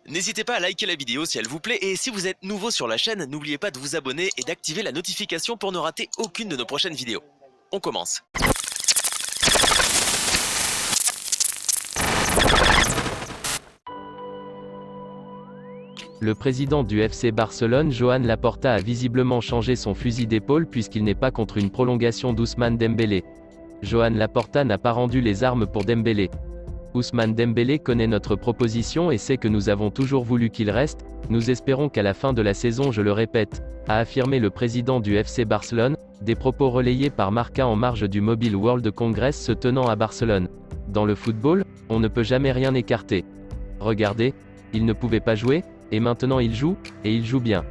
N'hésitez pas à liker la vidéo si elle vous plaît et si vous êtes nouveau sur la chaîne, n'oubliez pas de vous abonner et d'activer la notification pour ne rater aucune de nos prochaines vidéos. On commence. Le président du FC Barcelone, Joan Laporta, a visiblement changé son fusil d'épaule puisqu'il n'est pas contre une prolongation d'Ousmane Dembélé. Joan Laporta n'a pas rendu les armes pour Dembélé. Ousmane Dembélé connaît notre proposition et sait que nous avons toujours voulu qu'il reste, nous espérons qu'à la fin de la saison, je le répète, a affirmé le président du FC Barcelone, des propos relayés par Marca en marge du Mobile World Congress se tenant à Barcelone. Dans le football, on ne peut jamais rien écarter. Regardez, il ne pouvait pas jouer, et maintenant il joue, et il joue bien.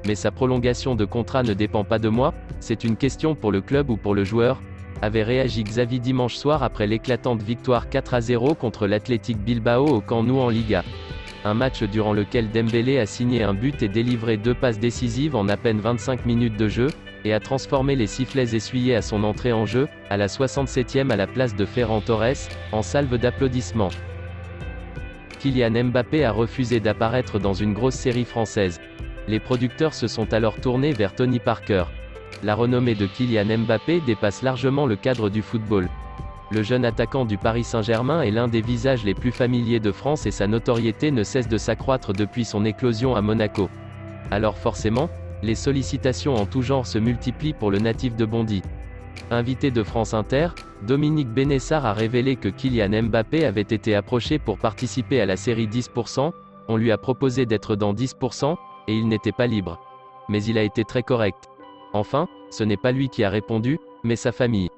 Mais sa prolongation de contrat ne dépend pas de moi, c'est une question pour le club ou pour le joueur, avait réagi Xavi dimanche soir après l'éclatante victoire 4-0 contre l'Athletic Bilbao au Camp Nou en Liga. Un match durant lequel Dembélé a signé un but et délivré 2 passes décisives en à peine 25 minutes de jeu, et a transformé les sifflets essuyés à son entrée en jeu, à la 67e à la place de Ferran Torres, en salve d'applaudissements. Kylian Mbappé a refusé d'apparaître dans une grosse série française. Les producteurs se sont alors tournés vers Tony Parker. La renommée de Kylian Mbappé dépasse largement le cadre du football. Le jeune attaquant du Paris Saint-Germain est l'un des visages les plus familiers de France et sa notoriété ne cesse de s'accroître depuis son éclosion à Monaco. Alors forcément, les sollicitations en tout genre se multiplient pour le natif de Bondy. Invité de France Inter, Dominique Benessard a révélé que Kylian Mbappé avait été approché pour participer à la série 10%, on lui a proposé d'être dans 10%, et il n'était pas libre. Mais il a été très correct. Enfin, ce n'est pas lui qui a répondu, mais sa famille.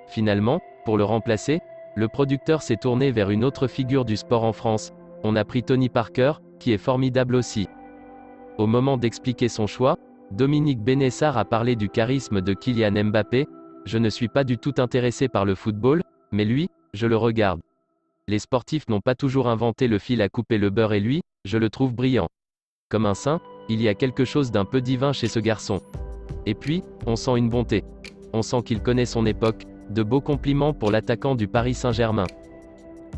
Finalement, pour le remplacer, le producteur s'est tourné vers une autre figure du sport en France, on a pris Tony Parker, qui est formidable aussi. Au moment d'expliquer son choix, Dominique Benessard a parlé du charisme de Kylian Mbappé. Je ne suis pas du tout intéressé par le football, mais lui, je le regarde. Les sportifs n'ont pas toujours inventé le fil à couper le beurre et lui, je le trouve brillant. Comme un saint, il y a quelque chose d'un peu divin chez ce garçon. Et puis, on sent une bonté. On sent qu'il connaît son époque, de beaux compliments pour l'attaquant du Paris Saint-Germain.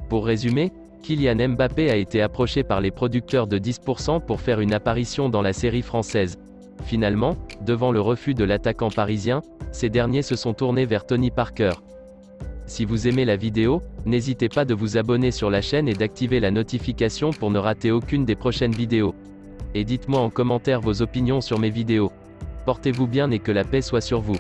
Pour résumer, Kylian Mbappé a été approché par les producteurs de 10% pour faire une apparition dans la série française. Finalement, devant le refus de l'attaquant parisien, ces derniers se sont tournés vers Tony Parker. Si vous aimez la vidéo, n'hésitez pas de vous abonner sur la chaîne et d'activer la notification pour ne rater aucune des prochaines vidéos. Et dites-moi en commentaire vos opinions sur mes vidéos. Portez-vous bien et que la paix soit sur vous.